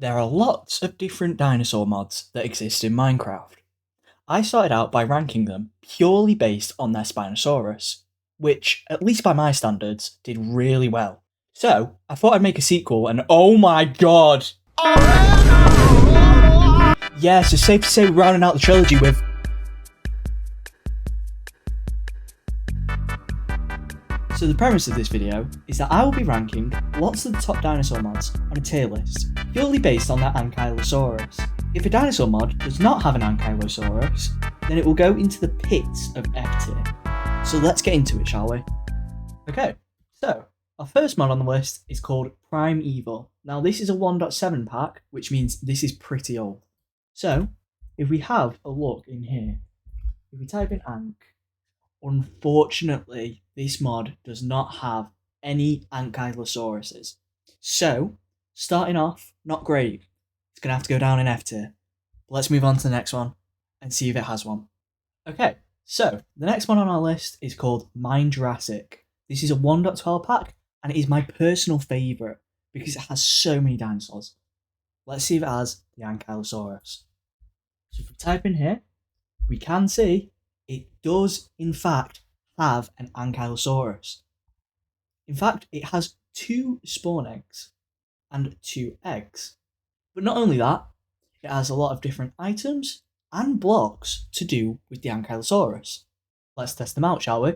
There are lots of different dinosaur mods that exist in Minecraft. I started out by ranking them purely based on their Spinosaurus, which, at least by my standards, did really well. So, I thought I'd make a sequel and oh my god! Yeah, so safe to say we're rounding out the trilogy with... So the premise of this video is that I will be ranking lots of the top dinosaur mods on a tier list, purely based on their Ankylosaurus. If a dinosaur mod does not have an Ankylosaurus, then it will go into the pits of F tier. So let's get into it, shall we? Okay, so our first mod on the list is called Primeval. Now this is a 1.7 pack, which means this is pretty old. So, if we have a look in here, if we type in Ank, unfortunately, this mod does not have any Ankylosauruses. So, starting off, not great. It's going to have to go down in F tier. Let's move on to the next one and see if it has one. Okay, so the next one on our list is called Minejurassic. This is a 1.12 pack and it is my personal favourite because it has so many dinosaurs. Let's see if it has the Ankylosaurus. So if we type in here, we can see it does in fact have an Ankylosaurus. In fact, it has 2 spawn eggs and 2 eggs. But not only that, it has a lot of different items and blocks to do with the Ankylosaurus. Let's test them out, shall we?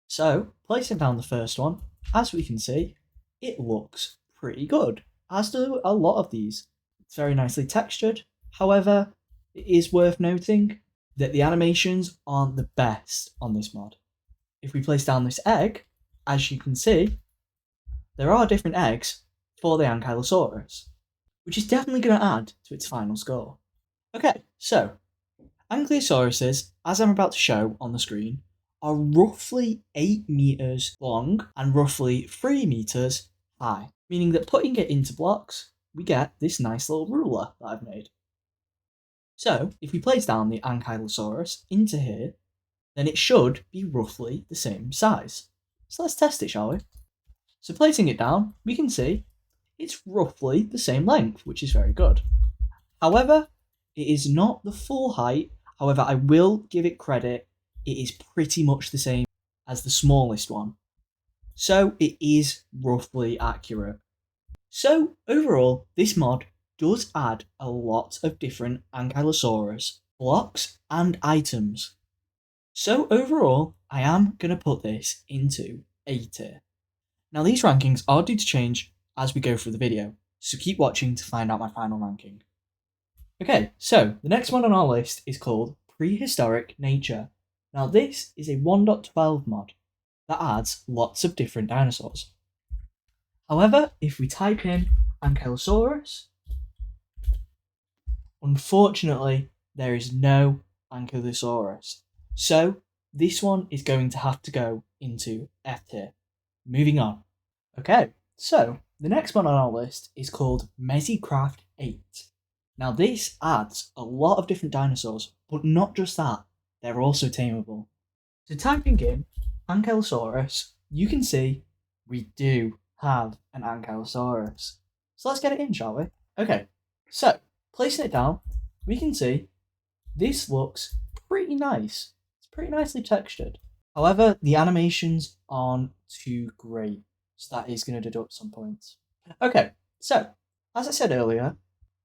So, placing down the first one, as we can see, it looks pretty good, as do a lot of these. It's very nicely textured. However, it is worth noting that the animations aren't the best on this mod. If we place down this egg, as you can see, there are different eggs for the Ankylosaurus, which is definitely going to add to its final score. Okay, so, Ankylosauruses, as I'm about to show on the screen, are roughly 8 meters long and roughly 3 meters high, meaning that putting it into blocks, we get this nice little ruler that I've made. So, if we place down the Ankylosaurus into here, then it should be roughly the same size. So let's test it, shall we? So placing it down, we can see it's roughly the same length, which is very good. However, it is not the full height. However, I will give it credit. It is pretty much the same as the smallest one. So it is roughly accurate. So overall, this mod does add a lot of different Ankylosaurus blocks and items. So overall, I am going to put this into A tier. Now these rankings are due to change as we go through the video, so keep watching to find out my final ranking. Okay, so the next one on our list is called Prehistoric Nature. Now this is a 1.12 mod that adds lots of different dinosaurs. However, if we type in Ankylosaurus, unfortunately there is no Ankylosaurus. So this one is going to have to go into F tier. Moving on. Okay, so the next one on our list is called Mezzicraft 8. Now this adds a lot of different dinosaurs, but not just that, they're also tameable. So typing in Ankylosaurus, you can see we do have an Ankylosaurus. So let's get it in, shall we? Okay, so placing it down, we can see this looks pretty nice. It's pretty nicely textured. However, the animations aren't too great, so that is going to deduct some points. Okay, so, as I said earlier,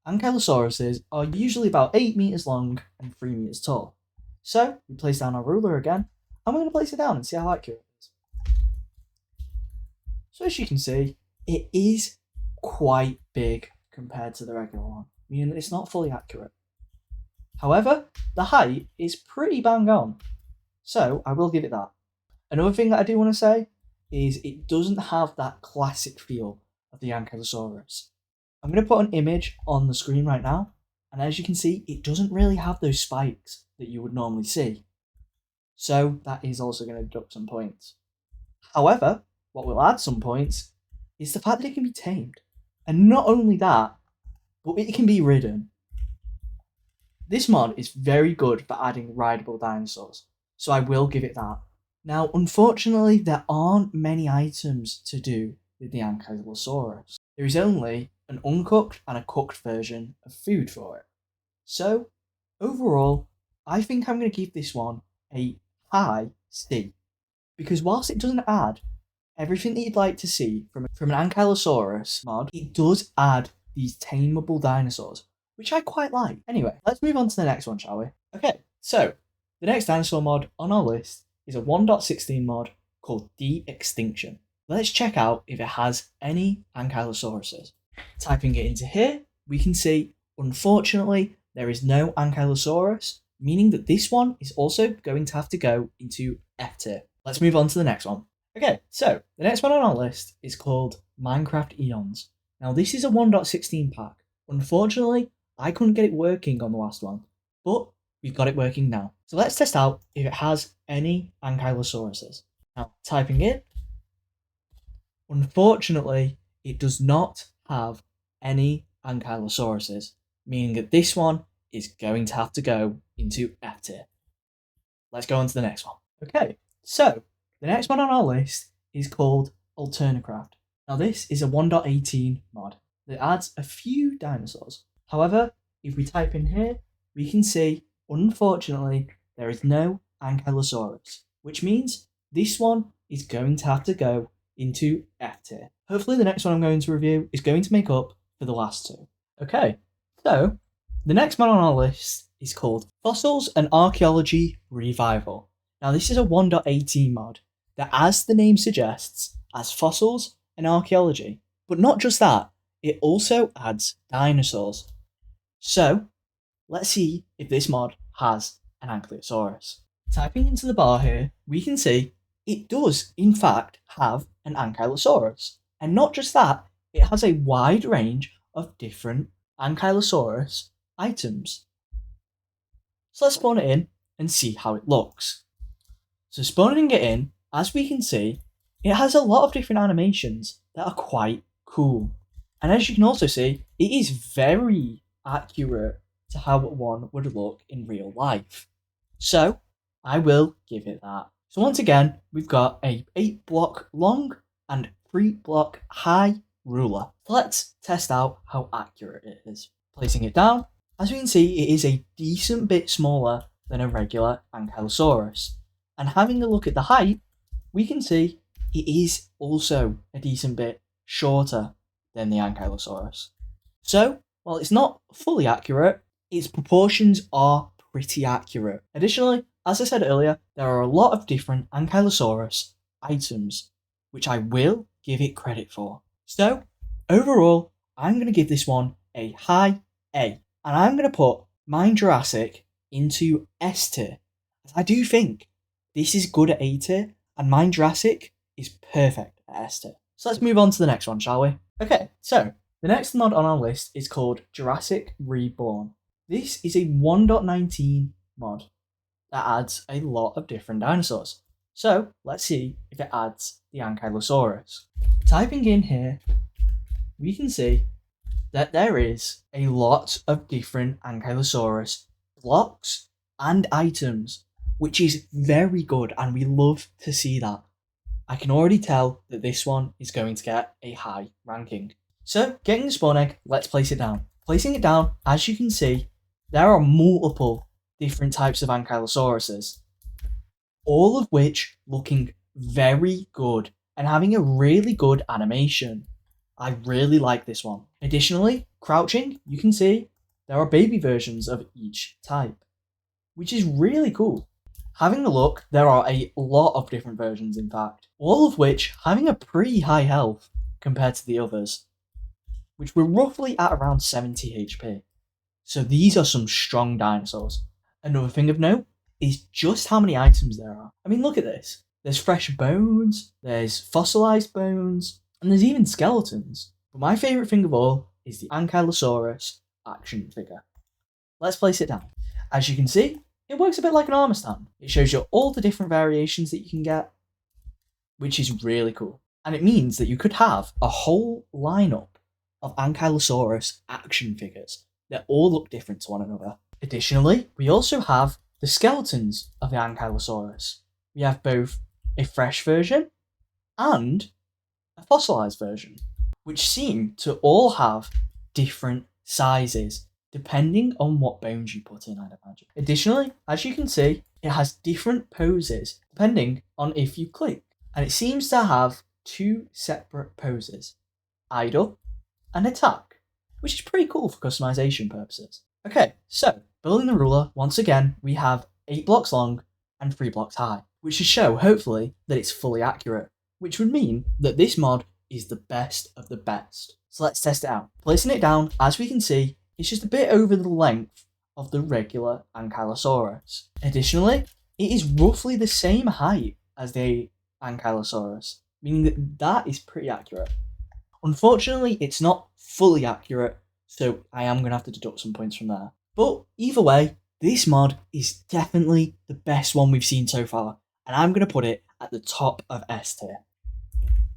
Ankylosauruses are usually about 8 meters long and 3 meters tall. So, we place down our ruler again, and we're going to place it down and see how accurate it is. So as you can see, it is quite big compared to the regular one, meaning that it's not fully accurate. However, the height is pretty bang on, so I will give it that. Another thing that I do want to say is it doesn't have that classic feel of the Ankylosaurus. I'm going to put an image on the screen right now, and as you can see, it doesn't really have those spikes that you would normally see. So that is also going to deduct some points. However, what will add some points is the fact that it can be tamed. And not only that, but it can be ridden. This mod is very good for adding rideable dinosaurs, so I will give it that. Now, unfortunately, there aren't many items to do with the Ankylosaurus. There is only an uncooked and a cooked version of food for it. So, overall, I think I'm going to give this one a high C. Because whilst it doesn't add everything that you'd like to see from an Ankylosaurus mod, it does add these tameable dinosaurs, which I quite like. Anyway, let's move on to the next one, shall we? Okay, so the next dinosaur mod on our list is a 1.16 mod called De-Extinction. Let's check out if it has any Ankylosauruses. Typing it into here, we can see, unfortunately, there is no Ankylosaurus, meaning that this one is also going to have to go into F tier. Let's move on to the next one. Okay, so the next one on our list is called Minecraft Eons. Now this is a 1.16 pack. Unfortunately, I couldn't get it working on the last one, but we've got it working now. So let's test out if it has any Ankylosauruses. Now, typing in, unfortunately, it does not have any Ankylosauruses, meaning that this one is going to have to go into F tier. Let's go on to the next one. Okay, so the next one on our list is called AlternaCraft. Now this is a 1.18 mod that adds a few dinosaurs. However, if we type in here, we can see, unfortunately, there is no Ankylosaurus, which means this one is going to have to go into F tier. Hopefully the next one I'm going to review is going to make up for the last two. Okay, so the next one on our list is called Fossils and Archeology Revival. Now this is a 1.18 mod that, as the name suggests, adds fossils and archaeology. But not just that, it also adds dinosaurs. So let's see if this mod has an Ankylosaurus. Typing into the bar here, we can see it does in fact have an Ankylosaurus. And not just that, it has a wide range of different Ankylosaurus items. So let's spawn it in and see how it looks. So spawning it in, as we can see, it has a lot of different animations that are quite cool. And as you can also see, it is very accurate to how one would look in real life. So I will give it that. So once again, we've got a 8 block long and 3 block high ruler. Let's test out how accurate it is. Placing it down, as we can see, it is a decent bit smaller than a regular Ankylosaurus. And having a look at the height, we can see it is also a decent bit shorter than the Ankylosaurus. So, while it's not fully accurate, its proportions are pretty accurate. Additionally, as I said earlier, there are a lot of different Ankylosaurus items, which I will give it credit for. So, overall, I'm going to give this one a high A. And I'm going to put Minejurassic into S tier, as I do think this is good at A tier, and Minejurassic is perfect at S tier. So let's move on to the next one, shall we? Okay, so the next mod on our list is called Jurassic Reborn. This is a 1.19 mod that adds a lot of different dinosaurs. So let's see if it adds the Ankylosaurus. Typing in here, we can see that there is a lot of different Ankylosaurus blocks and items, which is very good, and we love to see that. I can already tell that this one is going to get a high ranking. So, getting the spawn egg, let's place it down. Placing it down, as you can see, there are multiple different types of Ankylosauruses, all of which looking very good and having a really good animation. I really like this one. Additionally, crouching, you can see there are baby versions of each type, which is really cool. Having a look, there are a lot of different versions in fact, all of which having a pretty high health compared to the others, which were roughly at around 70 HP. So these are some strong dinosaurs. Another thing of note is just how many items there are. I mean, look at this. There's fresh bones, there's fossilized bones, and there's even skeletons. But my favourite thing of all is the Ankylosaurus action figure. Let's place it down. As you can see, it works a bit like an armor stand. It shows you all the different variations that you can get, which is really cool. And it means that you could have a whole lineup of Ankylosaurus action figures that all look different to one another. Additionally, we also have the skeletons of the Ankylosaurus. We have both a fresh version and a fossilized version. which seem to all have different sizes depending on what bones you put in, I'd imagine. Additionally, as you can see, it has different poses depending on if you click. And it seems to have two separate poses, idle and attack, which is pretty cool for customization purposes. Okay, so building the ruler, once again, we have 8 blocks long and 3 blocks high, which should show, hopefully, that it's fully accurate, which would mean that this mod is the best of the best. So let's test it out. Placing it down, as we can see, it's just a bit over the length of the regular Ankylosaurus. Additionally, it is roughly the same height as the Ankylosaurus, meaning that that is pretty accurate. Unfortunately, it's not fully accurate, so I am going to have to deduct some points from there. But either way, this mod is definitely the best one we've seen so far, and I'm going to put it at the top of S tier.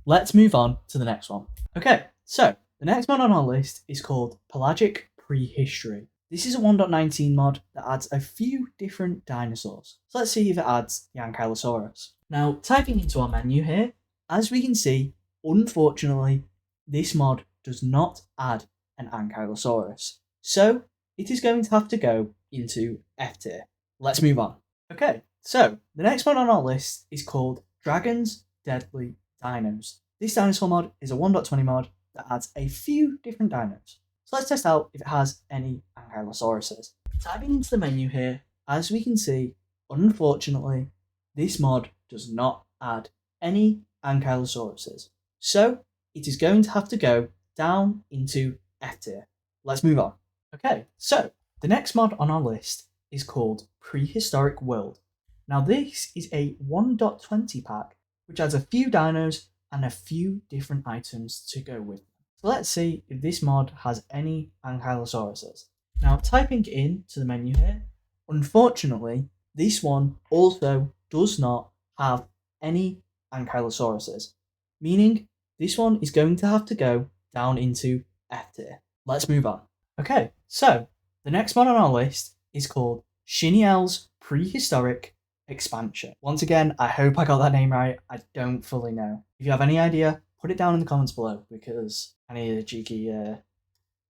Let's move on to the next one. Okay, so the next mod on our list is called Pelagic Prehistory. This is a 1.19 mod that adds a few different dinosaurs. So let's see if it adds the Ankylosaurus. Now, typing into our menu here, as we can see, unfortunately, this mod does not add an Ankylosaurus. So it is going to have to go into F tier. Let's move on. Okay, so the next one on our list is called DragN's Deadly Dinos. This dinosaur mod is a 1.20 mod that adds a few different dinos. So let's test out if it has any Ankylosauruses. Typing into the menu here, as we can see, unfortunately, this mod does not add any Ankylosauruses. So it is going to have to go down into F tier. Let's move on. Okay, so the next mod on our list is called Prehistoric World. Now this is a 1.20 pack, which adds a few dinos and a few different items to go with them. So let's see if this mod has any Ankylosauruses. Now typing into the menu here, unfortunately, this one also does not have any Ankylosauruses, meaning this one is going to have to go down into F tier. Let's move on. Okay, so the next mod on our list is called ShineaL's Prehistoric Expansion. Once again, I hope I got that name right. I don't fully know. If you have any idea, put it down in the comments below because I need a cheeky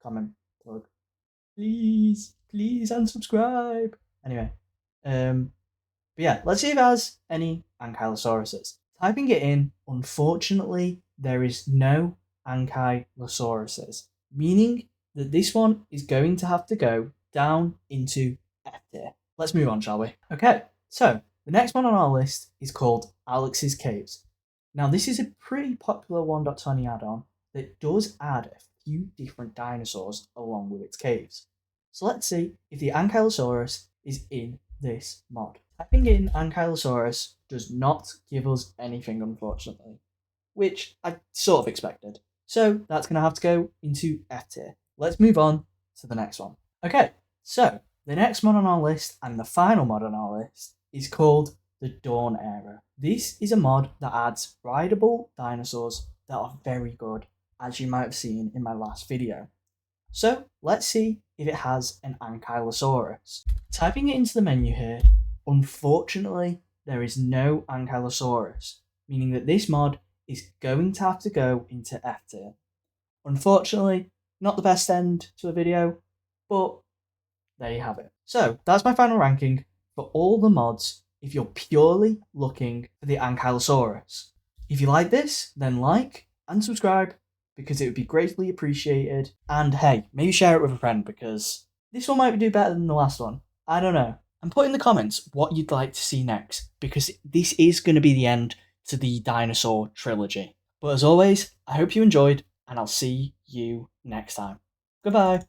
comment plug. Please unsubscribe. Anyway, but yeah, let's see if it has any Ankylosauruses. Typing it in, unfortunately, there is no Ankylosauruses, meaning that this one is going to have to go down into F tier. Let's move on, shall we? Okay, so the next one on our list is called Alex's Caves. Now this is a pretty popular 1.20 add-on that does add a few different dinosaurs along with its caves. So let's see if the Ankylosaurus is in this mod. Typing in Ankylosaurus does not give us anything, unfortunately, which I sort of expected. So that's going to have to go into F tier. Let's move on to the next one. Okay, so the next mod on our list and the final mod on our list is called the Dawn Era. This is a mod that adds rideable dinosaurs that are very good, as you might have seen in my last video. So let's see if it has an Ankylosaurus. Typing it into the menu here, unfortunately there is no Ankylosaurus, meaning that this mod is going to have to go into F tier. Unfortunately, not the best end to a video, but there you have it. So that's my final ranking for all the mods if you're purely looking for the Ankylosaurus. If you like this, then like and subscribe because it would be greatly appreciated. And hey, maybe share it with a friend because this one might do better than the last one. I don't know. And put in the comments what you'd like to see next because this is going to be the end to the dinosaur trilogy. But as always, I hope you enjoyed and I'll see you next time. Goodbye.